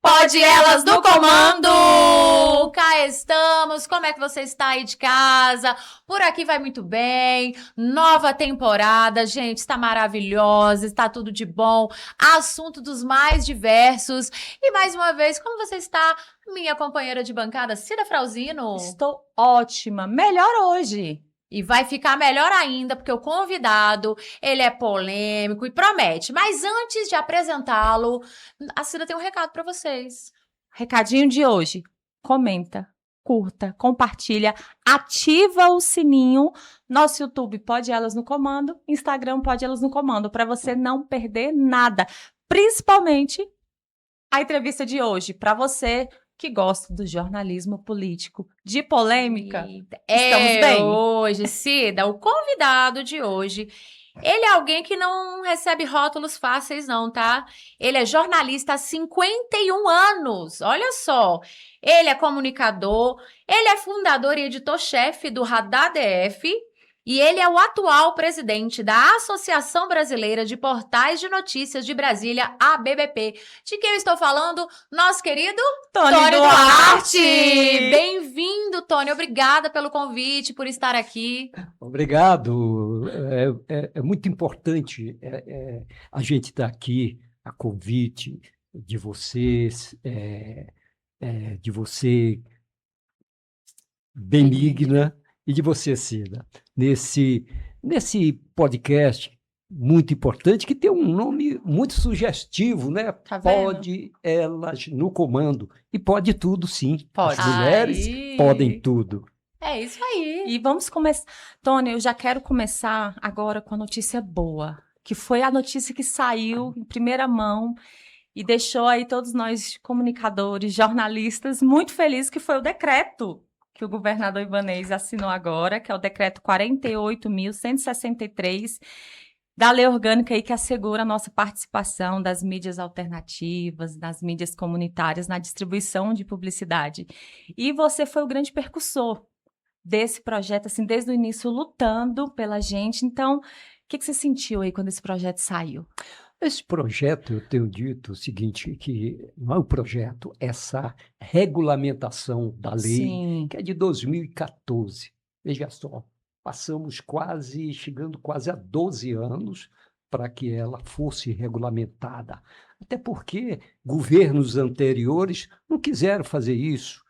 Pode elas no comando! Cá estamos, como é que você está aí de casa? Por aqui vai muito bem, nova temporada, gente, está maravilhosa, está tudo de bom, assunto dos mais diversos. E mais uma vez, como você está, minha companheira de bancada, Cida Frauzino? Estou ótima, melhor hoje. E vai ficar melhor ainda, porque o convidado, ele é polêmico e promete. Mas antes de apresentá-lo, a Cida tem um recado para vocês. Recadinho de hoje. Comenta, curta, compartilha, ativa o sininho. Nosso YouTube Pode Elas no Comando, Instagram Pode Elas no Comando, para você não perder nada. Principalmente a entrevista de hoje, para você que gosta do jornalismo político, de polêmica. Estamos bem? Hoje, Cida, o convidado de hoje, ele é alguém que não recebe rótulos fáceis não, tá? Ele é jornalista há 51 anos, olha só. Ele é comunicador, ele é fundador e editor-chefe do Radar DF, e ele é o atual presidente da Associação Brasileira de Portais de Notícias de Brasília, ABBP. De quem eu estou falando? Nosso querido Tony Duarte! Bem-vindo, Tony. Obrigada pelo convite, por estar aqui. Obrigado. É muito importante a gente estar aqui, a convite de vocês, de você, Benigna, e de você, Cida, nesse podcast muito importante, que tem um nome muito sugestivo, né? Tá vendo? Pode Elas no Comando. E pode tudo, sim. Pode. As mulheres podem tudo. É isso aí. E vamos começar. Tony, eu já quero começar agora com a notícia boa, que foi a notícia que saiu em primeira mão e deixou aí todos nós comunicadores, jornalistas, muito felizes, que foi o decreto que o governador Ibanez assinou agora, que é o decreto 48.163, da lei orgânica aí que assegura a nossa participação das mídias alternativas, das mídias comunitárias, na distribuição de publicidade. E você foi o grande percussor desse projeto, assim, desde o início, lutando pela gente. Então, o que você sentiu aí quando esse projeto saiu? Esse projeto, eu tenho dito o seguinte, que não é um projeto, essa regulamentação da lei, Sim. que é de 2014. Veja só, passamos chegando quase a 12 anos para que ela fosse regulamentada. Até porque governos anteriores não quiseram fazer isso.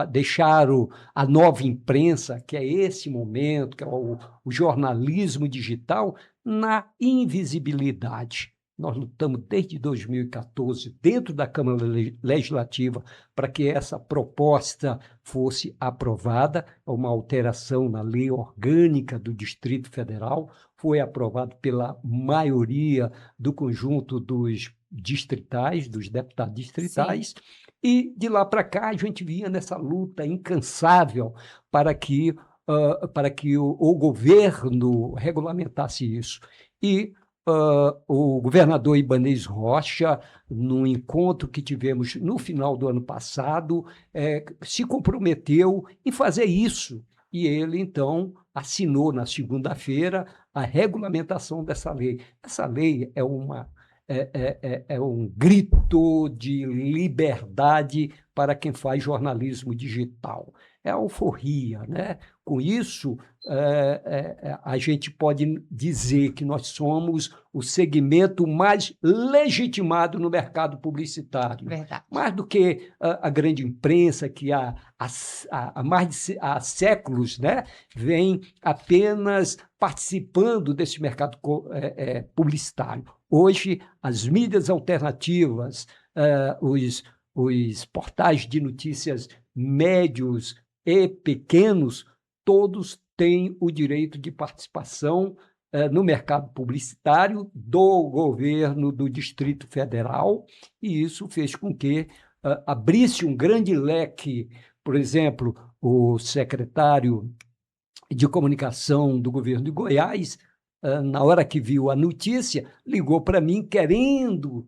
Deixaram a nova imprensa, que é esse momento, que é o jornalismo digital, na invisibilidade. Nós lutamos desde 2014, dentro da Câmara Legislativa, para que essa proposta fosse aprovada, uma alteração na lei orgânica do Distrito Federal, foi aprovado pela maioria do conjunto dos distritais, dos deputados distritais. Sim. E de lá para cá a gente vinha nessa luta incansável para que o governo regulamentasse isso. E o governador Ibanez Rocha, num encontro que tivemos no final do ano passado, se comprometeu em fazer isso. E ele, então, assinou na segunda-feira a regulamentação dessa lei. Essa lei é um grito de liberdade para quem faz jornalismo digital. É a alforria, né? Com isso, a gente pode dizer que nós somos o segmento mais legitimado no mercado publicitário. Verdade. Mais do que a grande imprensa, que há séculos, né, vem apenas participando desse mercado publicitário. Hoje, as mídias alternativas, os portais de notícias médios e pequenos, todos têm o direito de participação no mercado publicitário do governo do Distrito Federal, e isso fez com que abrisse um grande leque. Por exemplo, o secretário de Comunicação do governo de Goiás, na hora que viu a notícia, ligou para mim querendo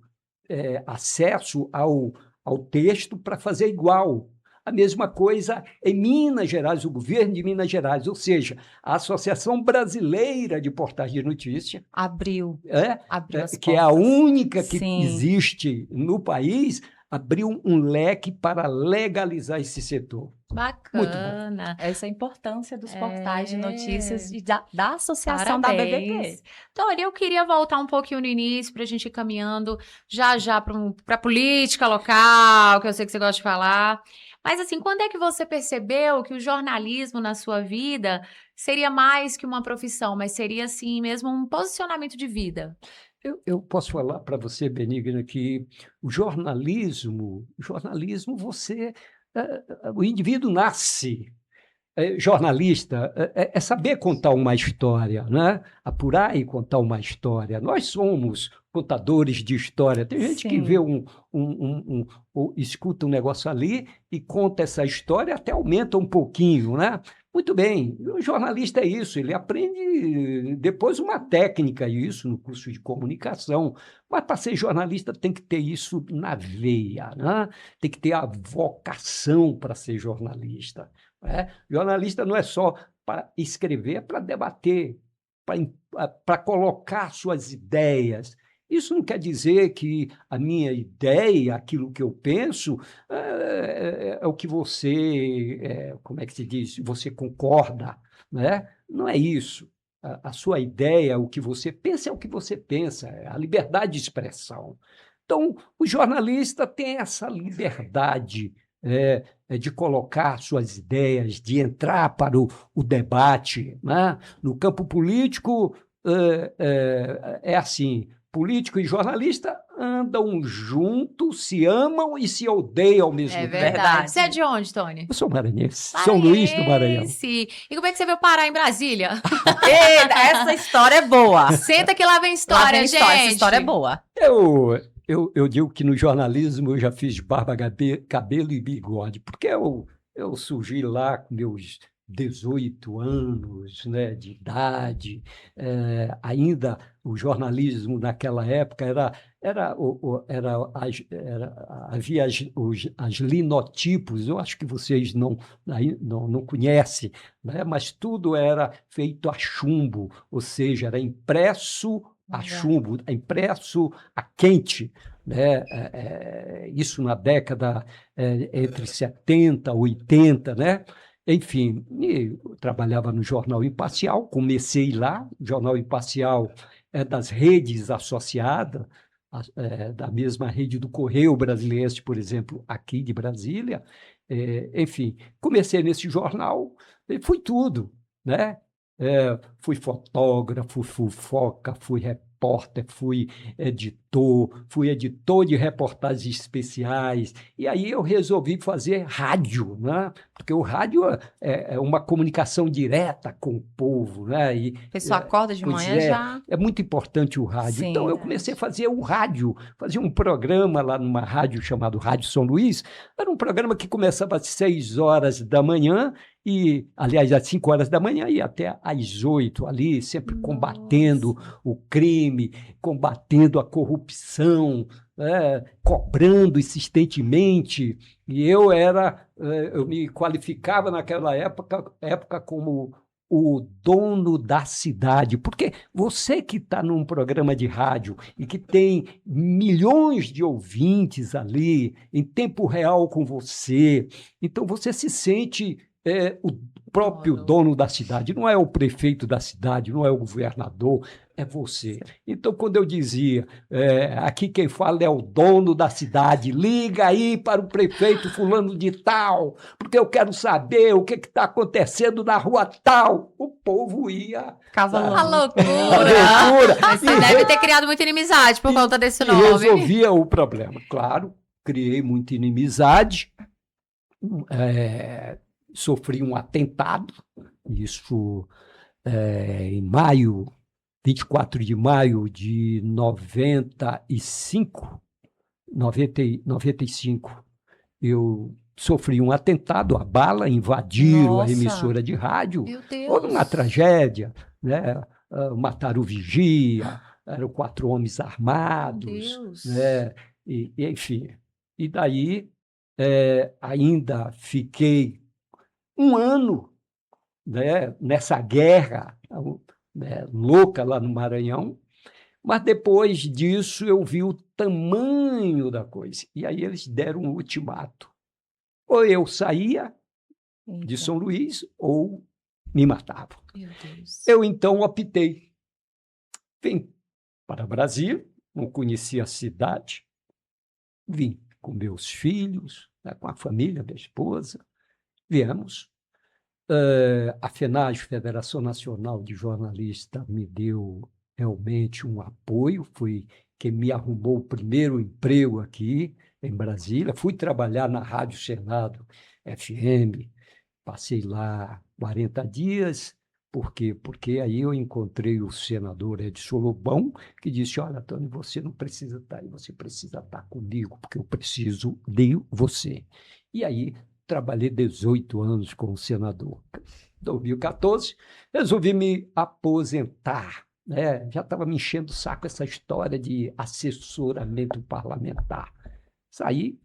acesso ao texto para fazer igual. A mesma coisa em Minas Gerais, o governo de Minas Gerais, ou seja, a Associação Brasileira de Portais de Notícia, Abriu as que é a portas. única que Sim. existe no país, abriu um leque para legalizar esse setor. Bacana. Essa é a importância dos É. portais de notícias e da associação da BBP. Parabéns. Dori, eu queria voltar um pouquinho no início para a gente ir caminhando já para a política local, que eu sei que você gosta de falar. Mas assim, quando é que você percebeu que o jornalismo na sua vida seria mais que uma profissão, mas seria assim mesmo um posicionamento de vida? Eu posso falar para você, Benigna, que o jornalismo, o indivíduo nasce jornalista, é saber contar uma história, né? Apurar e contar uma história. Nós somos contadores de história. Tem gente que Sim. vê ou escuta um negócio ali e conta essa história, até aumenta um pouquinho, né? Muito bem, o jornalista é isso, ele aprende depois uma técnica, isso no curso de comunicação, mas para ser jornalista tem que ter isso na veia, né? Tem que ter a vocação para ser jornalista. Jornalista não é só para escrever, é para debater, para colocar suas ideias. Isso não quer dizer que a minha ideia, aquilo que eu penso, é o que você, como é que se diz? Você concorda, né? Não é isso. A sua ideia, o que você pensa, é o que você pensa, é a liberdade de expressão. Então, o jornalista tem essa liberdade de colocar suas ideias, de entrar para o debate, né? No campo político, é assim, político e jornalista andam juntos, se amam e se odeiam ao mesmo É tempo. verdade. Você é de onde, Tony? Eu sou maranhense, São Luís do Maranhão. Maranhense. E como é que você veio parar em Brasília? Eita, essa história é boa. Senta que lá vem Lá história, vem gente. Essa história é boa. Eu digo que no jornalismo eu já fiz barba, cabelo e bigode, porque eu surgi lá com meus 18 anos, né, de idade. Ainda o jornalismo naquela época havia as linotipos, eu acho que vocês não conhecem, né, mas tudo era feito a chumbo, ou seja, era impresso a chumbo, impresso a quente, né? Isso na década entre 70 e 80, né? Enfim, eu trabalhava no Jornal Imparcial, comecei lá, o Jornal Imparcial é das redes associadas, da mesma rede do Correio Brasiliense, por exemplo, aqui de Brasília. Enfim, comecei nesse jornal, e fui tudo, né? Fui fotógrafo, fui foca, fui repórter, fui editor de reportagens especiais, e aí eu resolvi fazer rádio, né? Porque o rádio é uma comunicação direta com o povo, né? E, A pessoa acorda de manhã já... É muito importante o rádio. Sim, então eu comecei a fazer o rádio, fazia um programa lá numa rádio chamado Rádio São Luís, era um programa que começava às 6 horas da manhã, e, aliás, às 5 horas da manhã e até às 8 ali, sempre combatendo o crime, combatendo a corrupção, cobrando insistentemente. E eu me qualificava naquela época como o dono da cidade, porque você que está num programa de rádio e que tem milhões de ouvintes ali, em tempo real com você, então você se sente o próprio dono da cidade, não é o prefeito da cidade, não é o governador, é você. Então, quando eu dizia, aqui quem fala é o dono da cidade, liga aí para o prefeito fulano de tal, porque eu quero saber o que está acontecendo na rua tal, o povo ia... A loucura! Mas você deve ter criado muita inimizade por conta desse nome. Resolvia o problema. Claro, criei muita inimizade, sofri um atentado, isso em 24 de maio de 95, eu sofri um atentado, a bala, invadiram a Nossa. emissora de rádio, Meu Deus. houve uma tragédia, né? Mataram o vigia, eram 4 homens Meu armados, Deus. né? Enfim. E daí ainda fiquei um ano, né, nessa guerra, né, louca lá no Maranhão, mas depois disso eu vi o tamanho da coisa. E aí eles deram um ultimato. Ou eu saía de Eita. São Luís ou me matavam. Meu Deus. Eu então optei. Vim para Brasília, não conhecia a cidade, vim com meus filhos, né, com a família, minha esposa, viemos. A FENAGE, Federação Nacional de Jornalistas, me deu realmente um apoio, foi quem me arrumou o primeiro emprego aqui em Brasília. Fui trabalhar na Rádio Senado FM, passei lá 40 dias. Por quê? Porque aí eu encontrei o senador Edson Lobão, que disse, olha, Tony, você não precisa estar aí, você precisa estar comigo, porque eu preciso de você. E aí trabalhei 18 anos com o senador. Em 2014, resolvi me aposentar, né? Já estava me enchendo o saco essa história de assessoramento parlamentar. Saí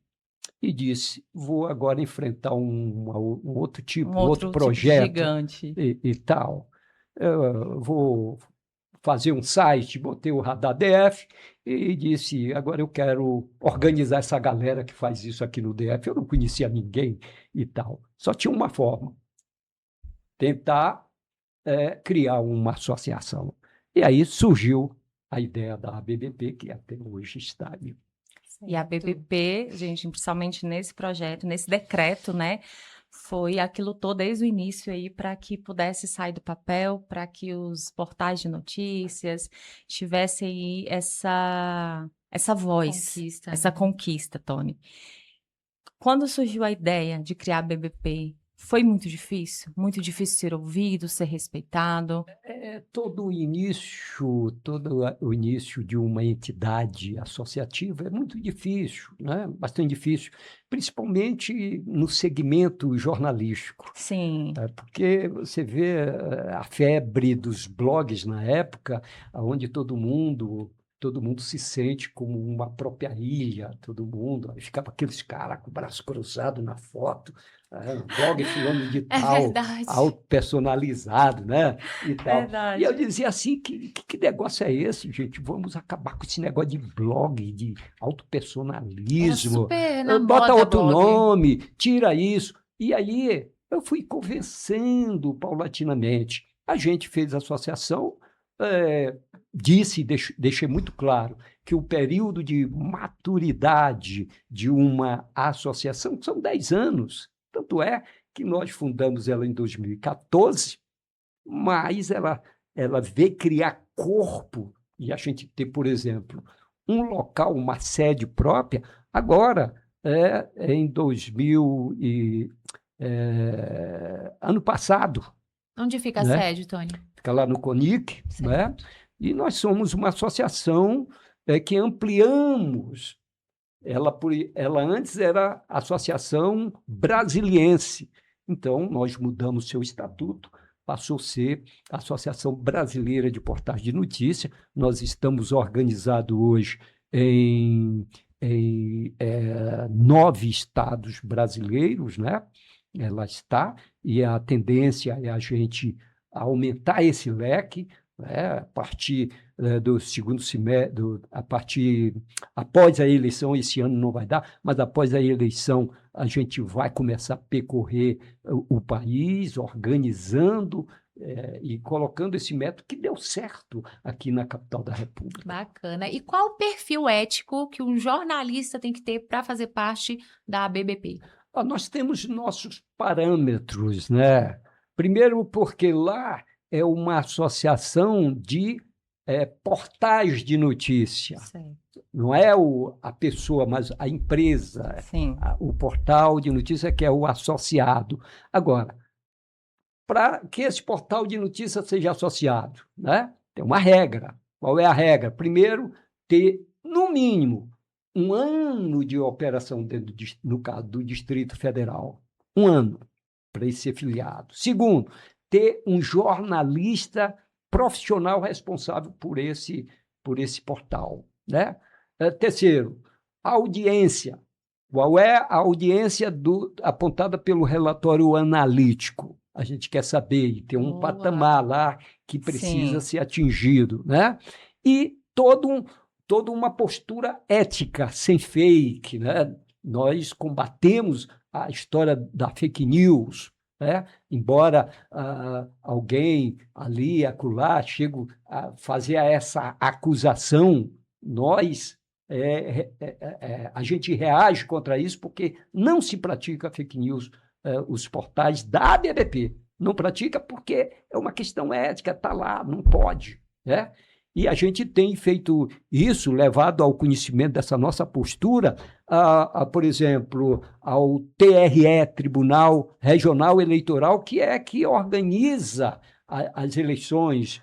e disse, vou agora enfrentar um outro tipo, Um outro outro projeto gigante. e tal. Eu vou fazer um site, botei o Radar DF e disse, agora eu quero organizar essa galera que faz isso aqui no DF. Eu não conhecia ninguém e tal. Só tinha uma forma, tentar criar uma associação. E aí surgiu a ideia da ABBP, que até hoje está aí. E a BBP, gente, principalmente nesse projeto, nesse decreto, né, foi a que lutou desde o início aí para que pudesse sair do papel, para que os portais de notícias tivessem aí essa voz, Conquista, essa né? conquista, Tony. Quando surgiu a ideia de criar a BBP, foi muito difícil ser ouvido, ser respeitado. Todo o início de uma entidade associativa é muito difícil, né? Bastante difícil, principalmente no segmento jornalístico. Sim, Porque você vê a febre dos blogs na época, onde todo mundo se sente como uma própria ilha, todo mundo. Aí ficava aqueles caras com o braço cruzado na foto, blog fulano de É tal, verdade. auto-personalizado, né? E tal. verdade. E eu dizia assim, que negócio é esse, gente? Vamos acabar com esse negócio de blog, de Era auto-personalismo. super na Bota moda outro blog. nome, tira isso. E aí eu fui convencendo paulatinamente. A gente fez a associação, deixei muito claro que o período de maturidade de uma associação são 10 anos. Tanto é que nós fundamos ela em 2014, mas ela veio criar corpo e a gente ter, por exemplo, um local, uma sede própria, agora, em 2000 ano passado, Onde fica a né? sede, Tony? Fica lá no CONIC, né? Certo. E nós somos uma associação que ampliamos. Ela antes era Associação Brasiliense. Então, nós mudamos seu estatuto, passou a ser Associação Brasileira de Portais de Notícia. Nós estamos organizados hoje em 9 estados brasileiros, né? Ela está, e a tendência é a gente aumentar esse leque, né? A partir do segundo semestre, após a eleição, esse ano não vai dar, mas após a eleição a gente vai começar a percorrer o país, organizando e colocando esse método que deu certo aqui na capital da República. Bacana. E qual o perfil ético que um jornalista tem que ter para fazer parte da ABBP? Nós temos nossos parâmetros, né? Primeiro, porque lá é uma associação de portais de notícia. Certo. Não é a pessoa, mas a empresa, Sim. o portal de notícia que é o associado. Agora, para que esse portal de notícia seja associado, né? Tem uma regra. Qual é a regra? Primeiro, ter, no mínimo, um ano de operação no caso do Distrito Federal. Um ano para ele ser filiado. Segundo, ter um jornalista profissional responsável por esse portal, né? Terceiro, a audiência. Qual é a audiência apontada pelo relatório analítico? A gente quer saber, e tem um patamar lá que precisa ser atingido, né? E toda uma postura ética, sem fake, né? Nós combatemos a história da fake news, né? Embora alguém ali, acolá, chegue a fazer essa acusação, nós, a gente reage contra isso porque não se pratica fake news, os portais da ABBP. Não pratica porque é uma questão ética, está lá, não pode, né? E a gente tem feito isso, levado ao conhecimento dessa nossa postura, por exemplo, ao TRE, Tribunal Regional Eleitoral, que organiza as eleições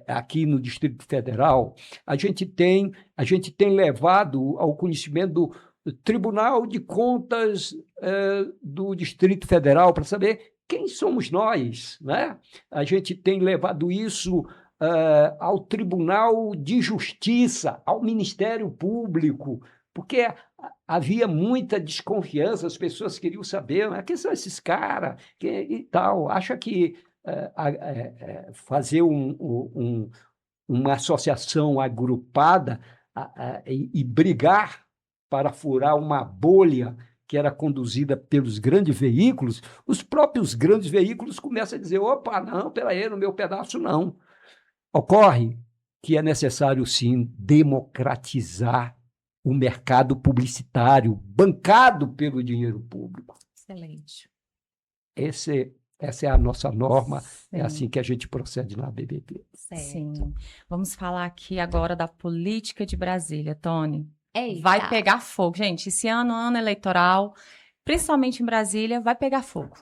aqui no Distrito Federal. A gente tem levado ao conhecimento do Tribunal de Contas do Distrito Federal para saber quem somos nós, né? A gente tem levado isso ao Tribunal de Justiça, ao Ministério Público, porque havia muita desconfiança, as pessoas queriam saber, quem são esses caras e tal. Acha que fazer uma associação agrupada e brigar para furar uma bolha que era conduzida pelos grandes veículos, os próprios grandes veículos começam a dizer, opa, não, peraí, no meu pedaço não. Ocorre que é necessário, sim, democratizar o mercado publicitário, bancado pelo dinheiro público. Excelente. Essa é a nossa norma, Sim. É assim que a gente procede na ABBP. Certo. Sim. Vamos falar aqui agora da política de Brasília, Tony. Eita. Vai pegar fogo. Gente, esse ano eleitoral, principalmente em Brasília, vai pegar fogo.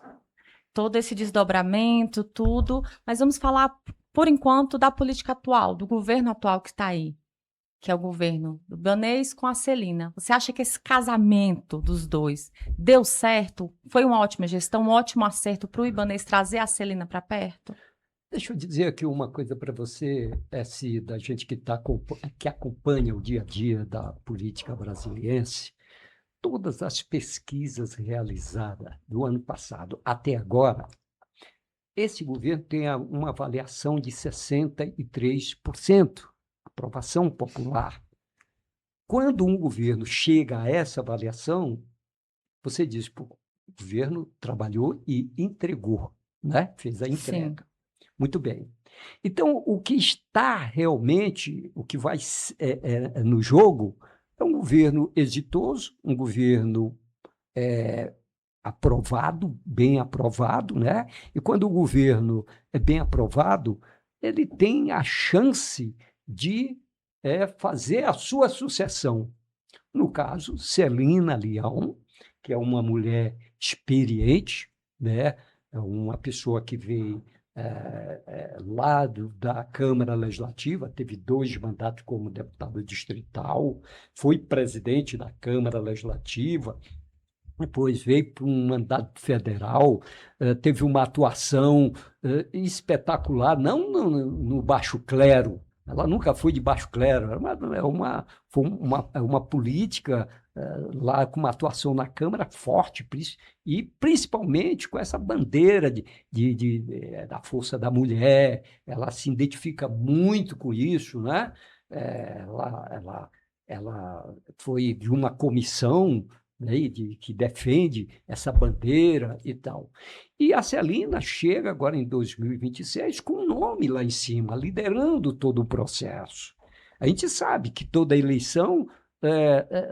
Todo esse desdobramento, tudo. Mas vamos falar, por enquanto, da política atual, do governo atual que está aí, que é o governo do Ibanez com a Celina. Você acha que esse casamento dos dois deu certo? Foi uma ótima gestão, um ótimo acerto para o Ibanez trazer a Celina para perto? Deixa eu dizer aqui uma coisa para você, da gente que acompanha o dia a dia da política brasiliense. Todas as pesquisas realizadas do ano passado até agora, esse governo tem uma avaliação de 63%, aprovação popular. Quando um governo chega a essa avaliação, você diz, pô, o governo trabalhou e entregou, né? Fez a entrega. Sim. Muito bem. Então, o que está realmente, o que vai no jogo, é um governo exitoso, um governo aprovado, bem aprovado, né? E quando o governo é bem aprovado, ele tem a chance de fazer a sua sucessão. No caso, Celina Leão, que é uma mulher experiente, né? É uma pessoa que veio lá da Câmara Legislativa, teve 2 mandatos como deputada distrital, foi presidente da Câmara Legislativa, depois veio para um mandato federal, teve uma atuação espetacular, não no baixo clero, ela nunca foi de baixo clero, foi uma política lá com uma atuação na Câmara forte, e principalmente com essa bandeira da força da mulher, ela se identifica muito com isso, né? Ela foi de uma comissão, né, que defende essa bandeira e tal. E a Celina chega agora em 2026 com um nome lá em cima, liderando todo o processo. A gente sabe que toda eleição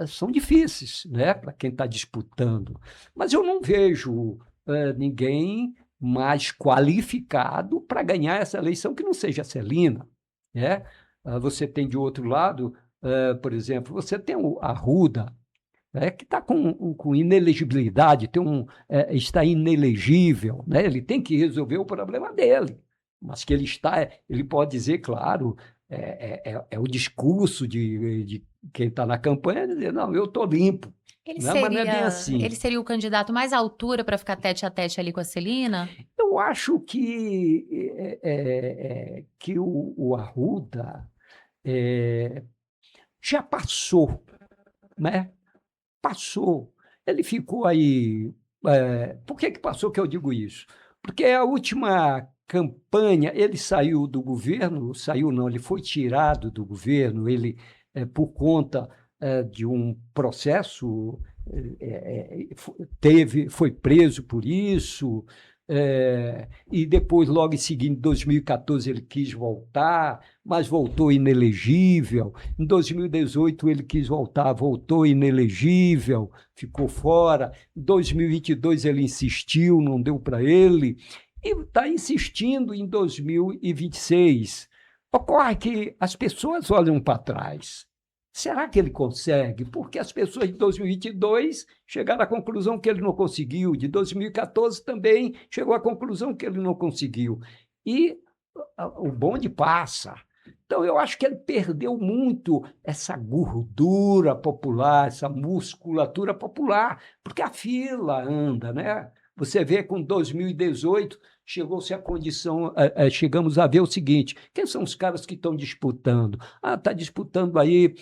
são difíceis, né, para quem está disputando, mas eu não vejo ninguém mais qualificado para ganhar essa eleição que não seja a Celina, né? Você tem de outro lado, por exemplo, você tem o Arruda, que está com inelegibilidade, está inelegível, né? Ele tem que resolver o problema dele, mas que ele pode dizer, claro, é o discurso de quem está na campanha, dizer, não, eu estou limpo. Ele Não, mas não é bem assim. ele seria o candidato mais à altura para ficar tete a tete ali com a Celina? Eu acho que o Arruda já passou, né? Passou. Ele ficou aí. Por que passou que eu digo isso? Porque a última campanha, ele saiu do governo, saiu não, ele foi tirado do governo, ele, por conta de um processo, foi preso por isso, e depois, logo em seguida, em 2014, ele quis voltar, mas voltou inelegível. Em 2018, ele quis voltar, voltou inelegível, ficou fora. Em 2022, ele insistiu, não deu para ele, e está insistindo em 2026. Ocorre que as pessoas olham para trás. Será que ele consegue? Porque as pessoas de 2022 chegaram à conclusão que ele não conseguiu, de 2014 também chegou à conclusão que ele não conseguiu. E o bonde passa. Então, eu acho que ele perdeu muito essa gordura popular, essa musculatura popular, porque a fila anda, né? Você vê com 2018 chegou-se à condição, chegamos a ver o seguinte: quem são os caras que estão disputando? Está disputando aí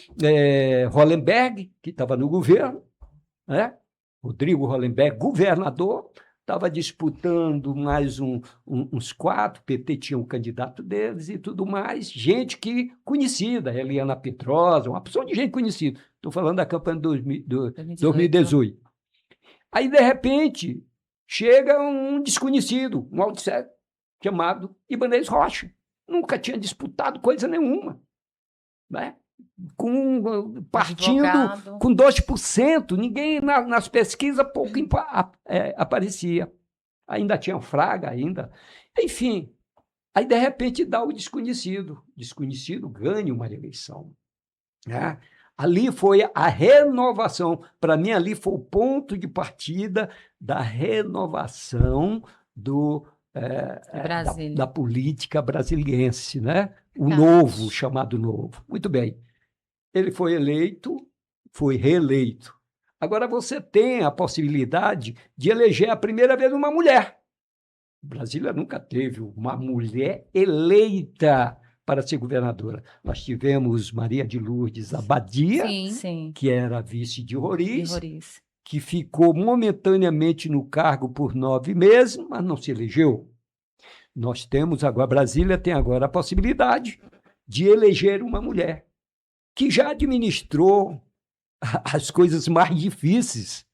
Hollenberg, que estava no governo, né? Rodrigo Hollenberg, governador, estava disputando mais uns 4, o PT tinha um candidato deles e tudo mais, gente que conhecida, Eliana Petrosa, uma opção de gente conhecida. Estou falando da campanha de 2018. Aí, de repente, chega um desconhecido, um outsider, chamado Ibanez Rocha. Nunca tinha disputado coisa nenhuma, né? Partindo Advogado. com 2%, ninguém nas pesquisas pouco aparecia. Ainda tinha Fraga, ainda. Enfim, aí de repente dá o desconhecido. Desconhecido ganha uma eleição, né? Ali foi a renovação. Para mim, ali foi o ponto de partida da renovação da política brasiliense, né? O novo, chamado novo. Muito bem. Ele foi eleito, foi reeleito. Agora você tem a possibilidade de eleger a primeira vez uma mulher. Brasília nunca teve uma mulher eleita para ser governadora. Nós tivemos Maria de Lourdes Abadia, Sim. que era vice de Roriz, que ficou momentaneamente no cargo por 9 meses, mas não se elegeu. Nós temos agora, Brasília tem agora a possibilidade de eleger uma mulher que já administrou as coisas mais difíceis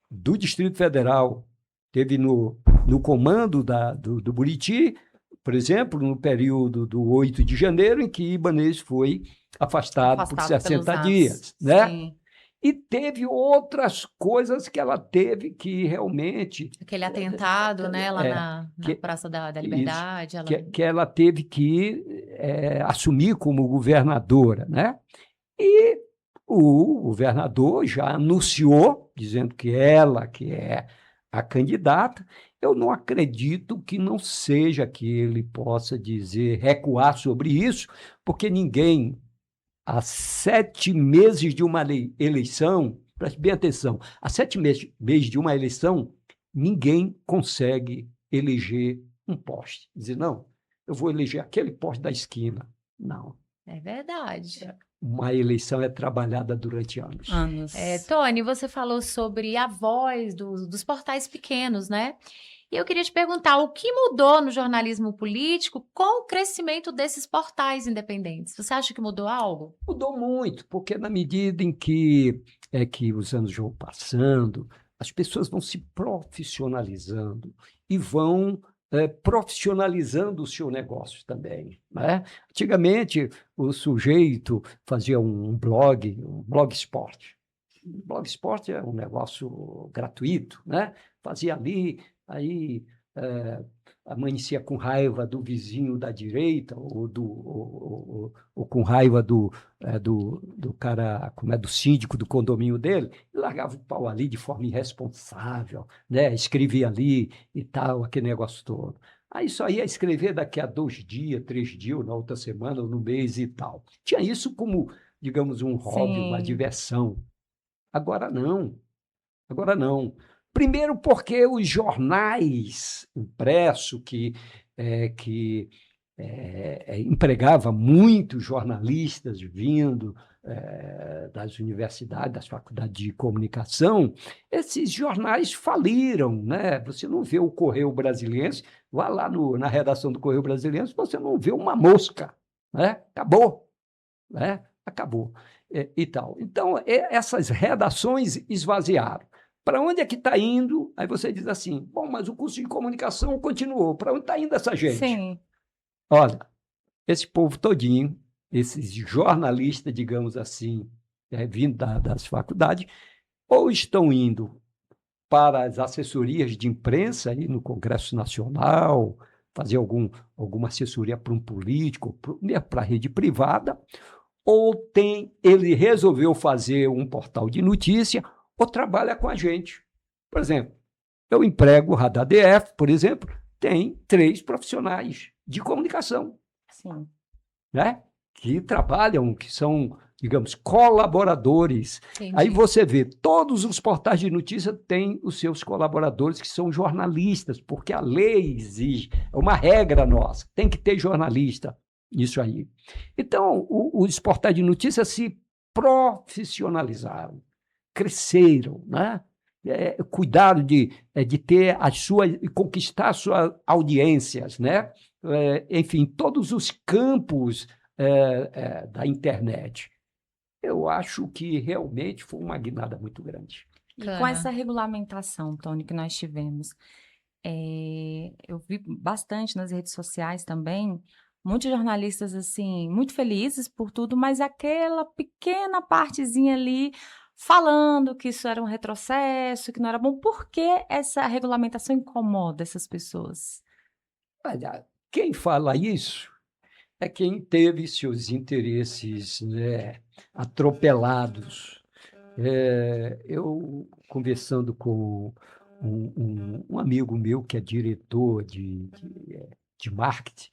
do Distrito Federal. Teve no comando do Buriti, por exemplo, no período do 8 de janeiro, em que Ibanez foi afastado por 60 dias, né? Sim. E teve outras coisas que ela teve que realmente... Aquele atentado, né, lá na Praça da Liberdade. Que ela teve que assumir como governadora, né? E o governador já anunciou, dizendo que ela que é a candidata. Eu não acredito que não seja que ele possa recuar sobre isso, porque ninguém, há 7 meses de uma eleição, preste bem atenção, há 7 meses de uma eleição, ninguém consegue eleger um poste. Dizer, não, eu vou eleger aquele poste da esquina. Não. É verdade. Uma eleição é trabalhada durante anos. Tony, você falou sobre a voz dos portais pequenos, né? E eu queria te perguntar, o que mudou no jornalismo político com o crescimento desses portais independentes? Você acha que mudou algo? Mudou muito, porque na medida em que os anos vão passando, as pessoas vão se profissionalizando e vão profissionalizando o seu negócio também, né? Antigamente, o sujeito fazia um blogspot. Blogspot é um negócio gratuito, né? Fazia ali, aí amanhecia com raiva do vizinho da direita ou com raiva do cara, do síndico do condomínio dele, e largava o pau ali de forma irresponsável, né? Escrevia ali e tal, aquele negócio todo. Aí só ia escrever daqui a 2 dias, 3 dias, ou na outra semana, ou no mês e tal. Tinha isso como, digamos, um hobby, uma Sim. diversão. Agora não. Agora não. Primeiro porque os jornais impressos que empregava muitos jornalistas vindo das universidades, das faculdades de comunicação, esses jornais faliram, né? Você não vê o Correio Brasiliense, vá lá na redação do Correio Brasiliense, você não vê uma mosca, né? Acabou, né? Acabou. E tal. Então, essas redações esvaziaram. Para onde é que está indo? Aí você diz assim, bom, mas o curso de comunicação continuou. Para onde está indo essa gente? Sim. Olha, esse povo todinho, esses jornalistas, digamos assim, vindo das faculdades, ou estão indo para as assessorias de imprensa aí no Congresso Nacional, fazer alguma assessoria para um político, para a rede privada, ou ele resolveu fazer um portal de notícia, ou trabalha com a gente. Por exemplo, eu emprego o Radar DF, por exemplo, tem 3 profissionais de comunicação, Sim. né? Que trabalham, que são, digamos, colaboradores. Entendi. Aí você vê, todos os portais de notícia têm os seus colaboradores que são jornalistas, porque a lei exige, é uma regra nossa, tem que ter jornalista, isso aí. Então, os portais de notícia se profissionalizaram, cresceram, né? Cuidaram de ter as suas, conquistar as suas audiências, né? Enfim, todos os campos da internet. Eu acho que realmente foi uma guinada muito grande. E com essa regulamentação, Tony, que nós tivemos, eu vi bastante nas redes sociais também, muitos jornalistas, assim, muito felizes por tudo, mas aquela pequena partezinha ali falando que isso era um retrocesso, que não era bom. Por que essa regulamentação incomoda essas pessoas? Olha, quem fala isso é quem teve seus interesses, né, atropelados. Eu, conversando com um amigo meu que é diretor de marketing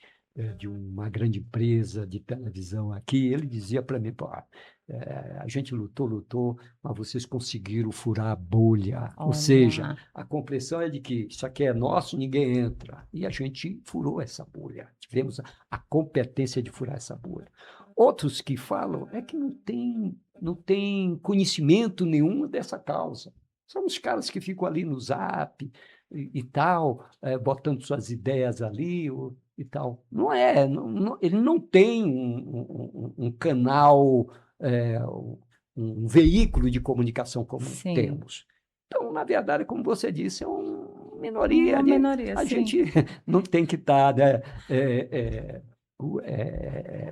de uma grande empresa de televisão aqui, ele dizia para mim, pô, a gente lutou, mas vocês conseguiram furar a bolha. Ou seja, Olha, a compreensão é de que isso aqui é nosso, ninguém entra. E a gente furou essa bolha. Tivemos a competência de furar essa bolha. Outros que falam é que não tem conhecimento nenhum dessa causa. São os caras que ficam ali no Zap e tal, botando suas ideias ali e tal. Ele não tem um canal, um veículo de comunicação como sim. temos. Então, na verdade, como você disse, é uma minoria. Uma minoria, A sim. gente não tem que estar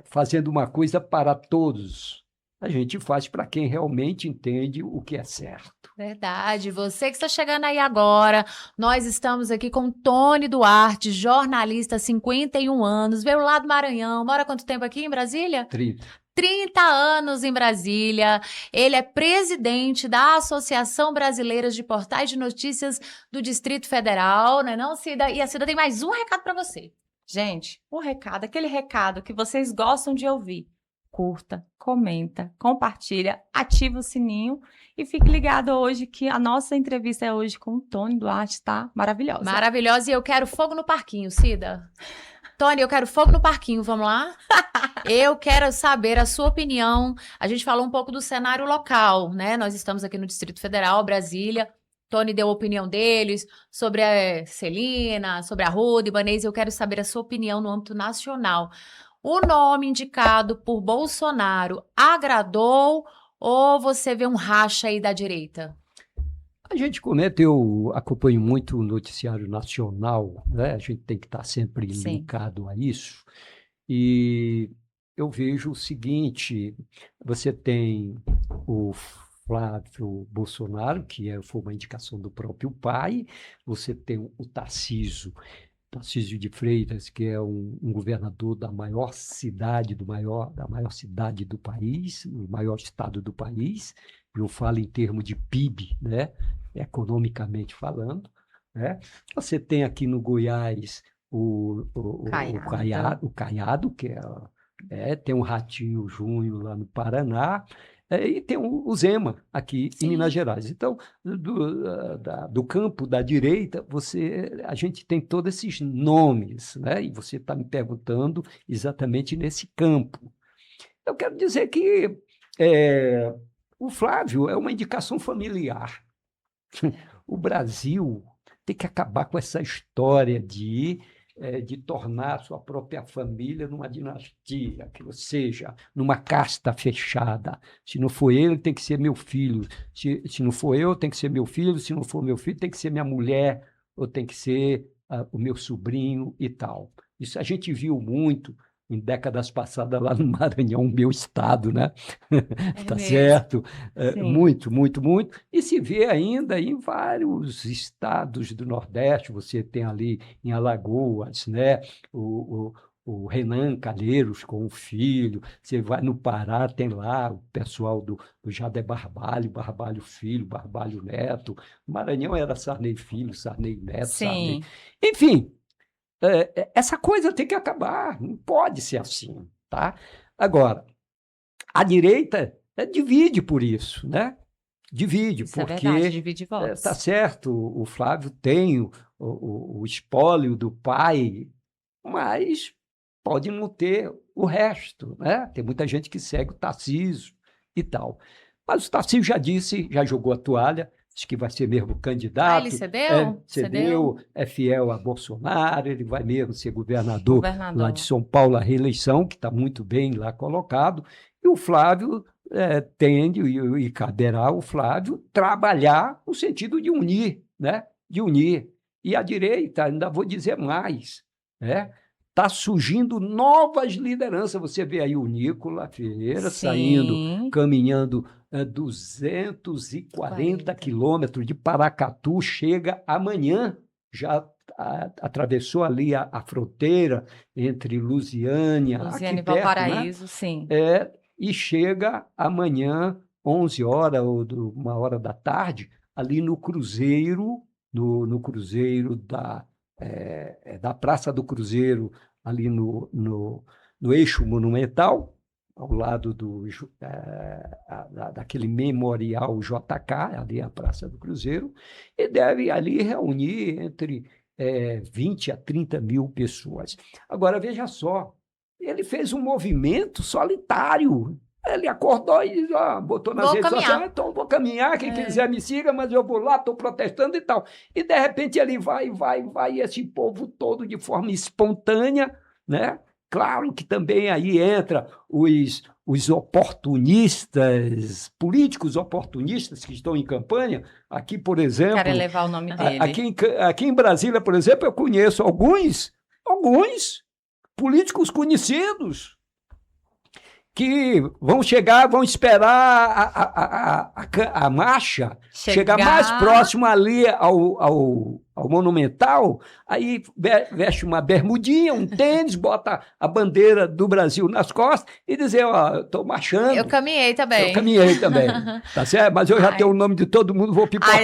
fazendo uma coisa para todos. A gente faz para quem realmente entende o que é certo. Verdade. Você que está chegando aí agora, nós estamos aqui com Tony Duarte, jornalista, 51 anos, veio lá do Maranhão, mora quanto tempo aqui em Brasília? 30 anos em Brasília. Ele é presidente da Associação Brasileira de Portais de Notícias do Distrito Federal, não é não, Cida? E a Cida tem mais um recado para você. Gente, o recado, aquele recado que vocês gostam de ouvir. Curta, comenta, compartilha, ativa o sininho e fique ligado hoje que a nossa entrevista é hoje com o Tony Duarte, tá? Maravilhosa. Maravilhosa, e eu quero fogo no parquinho, Cida. Tony, eu quero fogo no parquinho, vamos lá? Eu quero saber a sua opinião. A gente falou um pouco do cenário local, né? Nós estamos aqui no Distrito Federal, Brasília. Tony deu a opinião deles sobre a Celina, sobre a Arruda, Ibanez. Eu quero saber a sua opinião no âmbito nacional. O nome indicado por Bolsonaro agradou ou você vê um racha aí da direita? A gente comenta, eu acompanho muito o noticiário nacional, né? A gente tem que estar sempre linkado a isso. E eu vejo o seguinte, você tem o Flávio Bolsonaro, que foi uma indicação do próprio pai, você tem o Tarcísio de Freitas, que é um governador da maior cidade, da maior cidade do país, o maior estado do país, eu falo em termos de PIB, né? Economicamente falando, né? Você tem aqui no Goiás Caiado. O Caiado, que tem um Ratinho Júnior lá no Paraná, e tem o Zema aqui em Sim. Minas Gerais. Então, do campo da direita, a gente tem todos esses nomes, né? E você está me perguntando exatamente nesse campo. Eu quero dizer que o Flávio é uma indicação familiar. O Brasil tem que acabar com essa história de tornar a sua própria família numa dinastia, ou seja, numa casta fechada. Se não for ele, tem que ser meu filho. Se não for eu, tem que ser meu filho. Se não for meu filho, tem que ser minha mulher, ou tem que ser o meu sobrinho e tal. Isso a gente viu muito em décadas passadas lá no Maranhão, meu estado, né? Tá mesmo. certo? Sim. Muito, muito, muito. E se vê ainda em vários estados do Nordeste, você tem ali em Alagoas, né? O Renan Calheiros com o filho, você vai no Pará, tem lá o pessoal do Jader Barbalho Filho, Barbalho Neto. O Maranhão era Sarney Filho, Sarney Neto, Sarney. Sim. Enfim, essa coisa tem que acabar, não pode ser assim, tá? Agora, a direita divide por isso, né? Divide, Isso é porque verdade, divide votos. tá certo, o Flávio tem o espólio do pai, mas pode não ter o resto, né? Tem muita gente que segue o Tarcísio e tal. Mas o Tarcísio já disse, já jogou a toalha, acho que vai ser mesmo candidato. Ele cedeu? Cedeu, é fiel a Bolsonaro, ele vai mesmo ser governador lá Governador. de São Paulo, a reeleição, que está muito bem lá colocado. E o Flávio tende, e caberá ao Flávio, trabalhar no sentido de unir, né? De unir. E a direita, ainda vou dizer mais, né? Está surgindo novas lideranças. Você vê aí o Nicolas Ferreira saindo, Sim. caminhando 240 quilômetros de Paracatu, chega amanhã, já atravessou ali a fronteira entre Lusiânia, Lusiane aqui perto, Valparaíso, né? sim. E chega amanhã, 11 horas ou 1 hora da tarde, ali no Cruzeiro, no Cruzeiro da Praça do Cruzeiro, ali no Eixo Monumental, ao lado daquele memorial JK, ali a Praça do Cruzeiro, e deve ali reunir entre 20 a 30 mil pessoas. Agora, veja só, ele fez um movimento solitário. Ele acordou e botou nas redes sociais, então vou caminhar, quem quiser me siga, mas eu vou lá, estou protestando e tal. E, de repente, ele vai, esse povo todo de forma espontânea, né? Claro que também aí entra os oportunistas, políticos oportunistas que estão em campanha. Aqui, por exemplo... Quero levar o nome dele. Aqui em Brasília, por exemplo, eu conheço alguns políticos conhecidos que vão chegar, vão esperar a marcha chegar mais próximo ali ao Monumental, aí veste uma bermudinha, um tênis, bota a bandeira do Brasil nas costas e dizer, estou marchando. Eu caminhei também. Eu caminhei também, tá certo? Mas eu já tenho o nome de todo mundo, vou pipocar.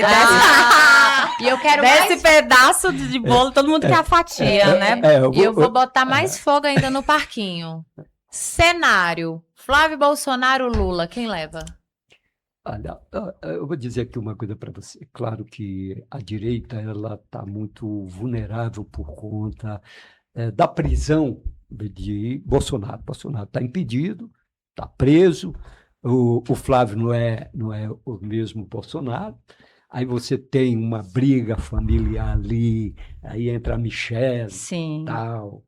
E eu quero desse pedaço de bolo, todo mundo quer a fatia, né? Eu vou botar mais fogo ainda no parquinho. Cenário: Flávio Bolsonaro, Lula, quem leva? Olha, eu vou dizer aqui uma coisa para você. Claro que a direita ela está muito vulnerável por conta da prisão de Bolsonaro. Bolsonaro está impedido, está preso. O Flávio não é o mesmo Bolsonaro. Aí você tem uma briga familiar ali, aí entra a Michelle, sim, tal,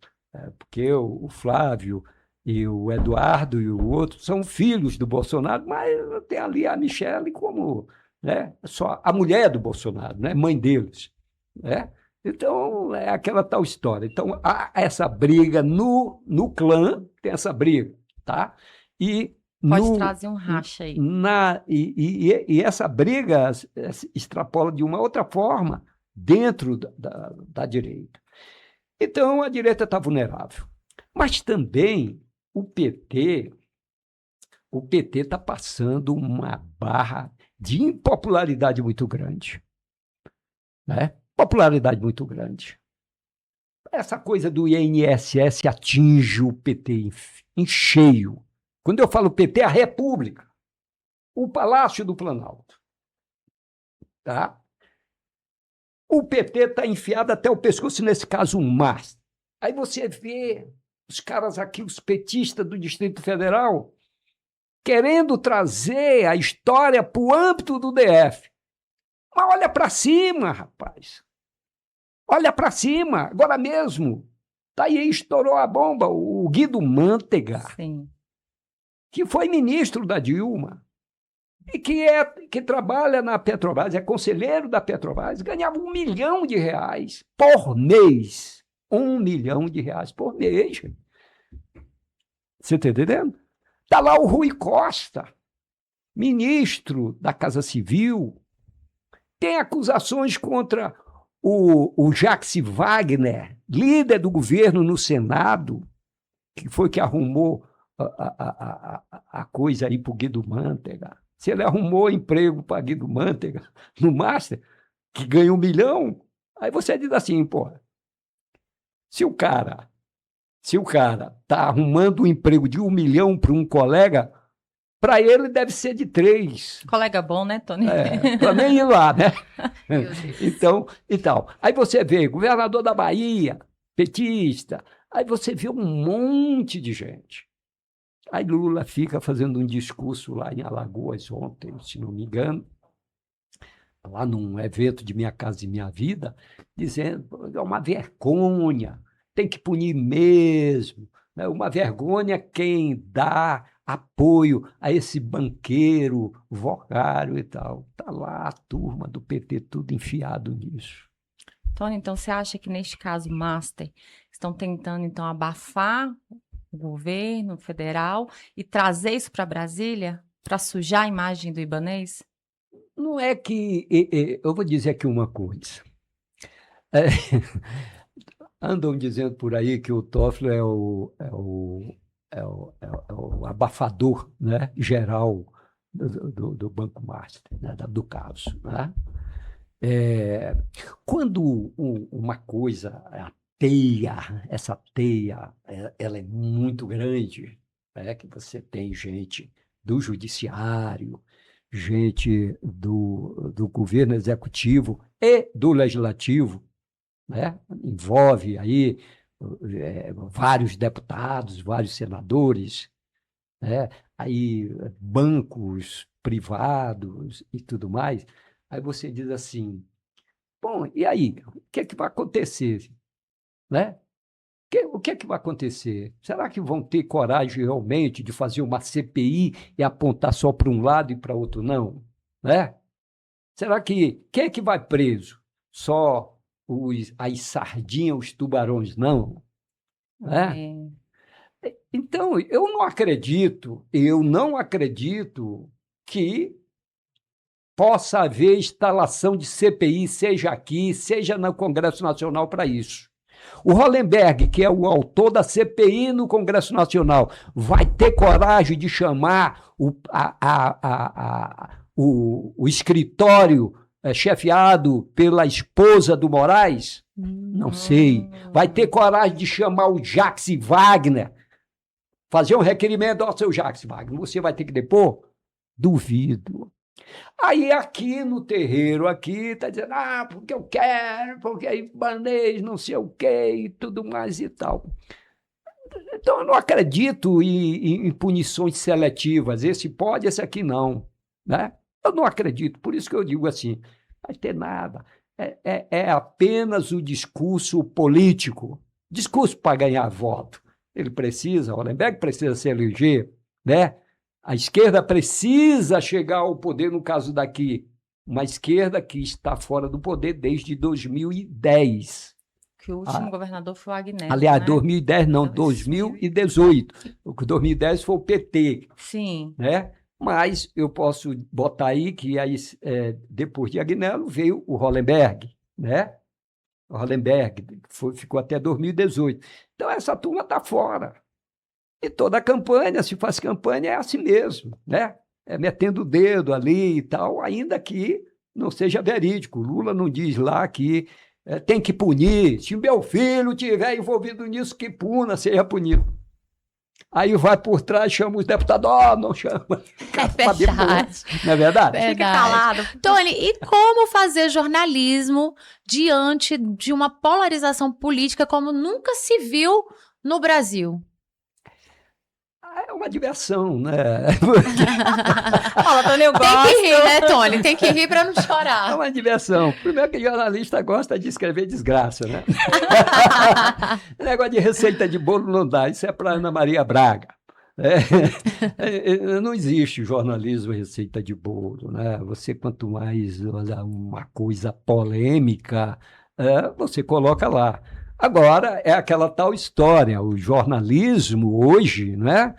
porque o Flávio e o Eduardo e o outro são filhos do Bolsonaro, mas tem ali a Michelle como, né, só a mulher do Bolsonaro, né, mãe deles, né? Então, é aquela tal história. Então, há essa briga no clã, tem essa briga, tá? E pode trazer um racha aí. E essa briga extrapola de uma outra forma dentro da direita. Então, a direita está vulnerável. Mas também o PT está passando uma barra de impopularidade muito grande, né? Popularidade muito grande. Essa coisa do INSS atinge o PT em cheio. Quando eu falo PT, a República, o Palácio do Planalto. Tá? O PT está enfiado até o pescoço, nesse caso, um MAS. Aí você vê os caras aqui, os petistas do Distrito Federal, querendo trazer a história para o âmbito do DF. Mas olha para cima, rapaz. Olha para cima, agora mesmo. Tá aí, estourou a bomba, o Guido Mantega, Sim. que foi ministro da Dilma, e que trabalha na Petrobras, é conselheiro da Petrobras, ganhava R$1 milhão por mês. R$1 milhão por mês. Você está entendendo? Está lá o Rui Costa, ministro da Casa Civil, tem acusações contra o Jacques Wagner, líder do governo no Senado, que foi que arrumou a coisa aí para o Guido Mantega. Se ele arrumou emprego para Guido Mantega no Master, que ganha R$1 milhão, aí você diz assim, pô, se o cara está arrumando um emprego de R$1 milhão para um colega, para ele deve ser de 3. Colega bom, né, Tony? Para nem ir lá, né? Meu Deus. Então, e tal. Aí você vê governador da Bahia, petista, aí você vê um monte de gente. Aí Lula fica fazendo um discurso lá em Alagoas ontem, se não me engano, lá num evento de Minha Casa e Minha Vida, dizendo é uma vergonha, tem que punir mesmo, né? Uma vergonha quem dá apoio a esse banqueiro, vocário e tal. Está lá a turma do PT tudo enfiado nisso. Tony, então você acha que neste caso, Master, estão tentando então abafar o governo federal e trazer isso para Brasília, para sujar a imagem do Ibanez? Não é que... eu vou dizer aqui uma coisa. Andam dizendo por aí que o Toffoli é o abafador, né, geral do Banco Master, né, do caso. Né? Quando uma coisa, essa teia, ela é muito grande, né, que você tem gente do judiciário, gente do governo executivo e do legislativo, né? Envolve aí vários deputados, vários senadores, né? Aí bancos privados e tudo mais. Aí você diz assim, bom, e aí? O que é que vai acontecer? Né? O que é que vai acontecer? Será que vão ter coragem realmente de fazer uma CPI e apontar só para um lado e para outro não? Né? Será que quem é que vai preso? Só as sardinhas, os tubarões, não? Né? Então, eu não acredito que possa haver instalação de CPI, seja aqui, seja no Congresso Nacional para isso. O Hollenberg, que é o autor da CPI no Congresso Nacional, vai ter coragem de chamar o escritório chefiado pela esposa do Moraes? Não sei. Vai ter coragem de chamar o Jacques Wagner, fazer um requerimento ao seu Jacques Wagner, você vai ter que depor? Duvido. Aí aqui no terreiro, aqui está dizendo, porque eu quero, porque aí Ibanez, não sei o quê, e tudo mais e tal. Então eu não acredito em punições seletivas, esse pode, esse aqui não, né? Eu não acredito, por isso que eu digo assim, não vai ter nada, é apenas o discurso político, discurso para ganhar voto. Ele precisa, o Hollenberg precisa se eleger, né? A esquerda precisa chegar ao poder, no caso daqui, uma esquerda que está fora do poder desde 2010. Que o último governador foi o Agneto, aliás, né? 2010 não, 2018. O que 2010 foi o PT. Sim. Né? Mas eu posso botar aí que aí, depois de Agnello veio o Hollenberg, né? O Hollenberg ficou até 2018. Então essa turma está fora. E toda a campanha, se faz campanha, é assim mesmo, né? Metendo o dedo ali e tal, ainda que não seja verídico. Lula não diz lá que tem que punir. Se meu filho tiver envolvido nisso, que puna, seja punido. Aí vai por trás, chama os deputados, não chama. Pra depois. Não é verdade? Fica calado. Tony, e como fazer jornalismo diante de uma polarização política como nunca se viu no Brasil? É uma diversão, né? Fala, Tony, eu Tem que gosto. rir, né, Tony? Tem que rir para não É chorar. uma diversão. Primeiro que jornalista gosta de escrever desgraça, né? Negócio de receita de bolo não dá, isso é para Ana Maria Braga. Não existe jornalismo receita de bolo, né? Você, quanto mais uma coisa polêmica, você coloca lá. Agora, é aquela tal história, o jornalismo hoje, né?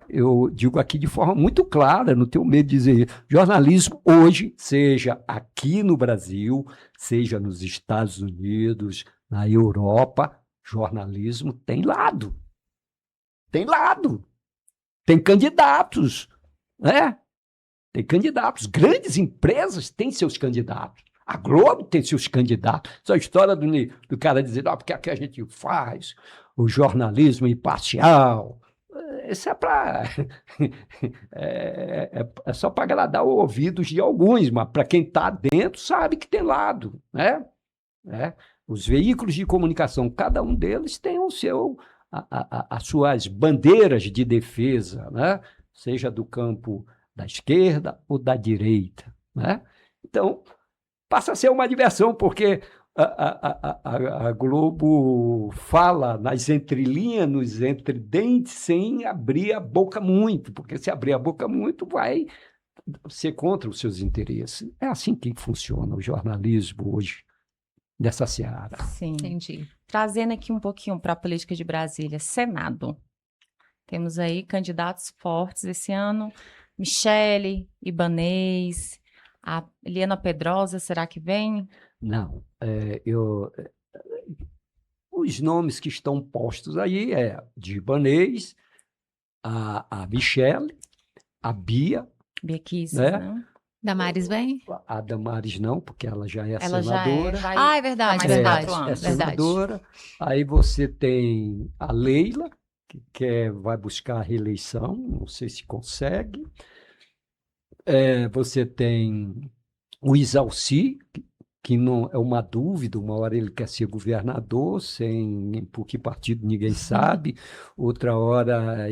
Eu digo aqui de forma muito clara, não tenho medo de dizer isso. Jornalismo hoje, seja aqui no Brasil, seja nos Estados Unidos, na Europa, jornalismo tem lado. Tem lado. Tem candidatos, né? Tem candidatos. Grandes empresas têm seus candidatos. A Globo tem seus candidatos. Essa história do cara dizer, porque aqui a gente faz o jornalismo imparcial. Isso é para é só para agradar os ouvidos de alguns, mas para quem está dentro sabe que tem lado, né? Os veículos de comunicação, cada um deles tem o seu, as suas bandeiras de defesa, né? Seja do campo da esquerda ou da direita, né? Então, passa a ser uma diversão, porque a Globo fala nas entrelinhas, nos entredentes, sem abrir a boca muito, porque se abrir a boca muito, vai ser contra os seus interesses. É assim que funciona o jornalismo hoje, dessa seara. Sim. Entendi. Trazendo aqui um pouquinho para a política de Brasília, Senado. Temos aí candidatos fortes esse ano, Michele, Ibanez, a Eliana Pedrosa, será que vem? Não, os nomes que estão postos aí de Ibanez, a Michele, a Bia, Bia Kicis, né? né? Damares vem? A Damares não, porque ela já é Ela já senadora. vai É verdade, mais verdade. 4 anos. É senadora. Aí você tem a Leila, que vai buscar a reeleição, não sei se consegue. Você tem o Isalci, que não é uma dúvida, uma hora ele quer ser governador, por que partido ninguém sabe, outra hora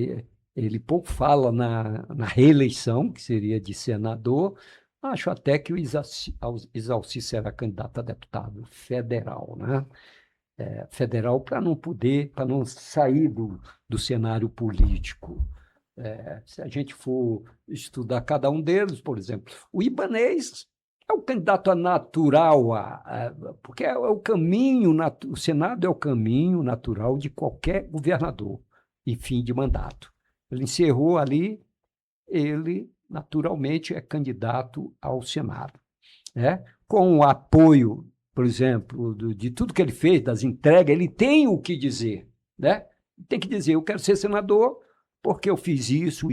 ele pouco fala na reeleição, que seria de senador. Acho até que o Isalci será candidato a deputado federal, né? Federal para não sair do cenário político. Se a gente for estudar cada um deles, por exemplo, o Ibanez é o candidato natural, porque é o caminho, o Senado é o caminho natural de qualquer governador em fim de mandato. Ele encerrou ali, ele naturalmente é candidato ao Senado, né? Com o apoio, por exemplo, de tudo que ele fez, das entregas, ele tem o que dizer, né? Tem que dizer, eu quero ser senador porque eu fiz isso.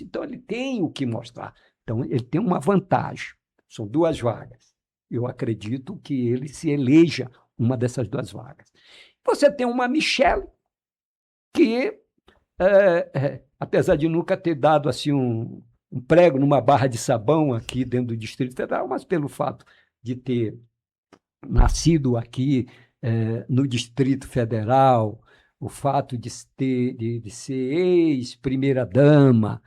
Então, ele tem o que mostrar. Então, ele tem uma vantagem. São 2 vagas. Eu acredito que ele se eleja uma dessas 2 vagas. Você tem uma Michele que, apesar de nunca ter dado assim um prego numa barra de sabão aqui dentro do Distrito Federal, mas pelo fato de ter nascido aqui no Distrito Federal, o fato de ser ex-primeira-dama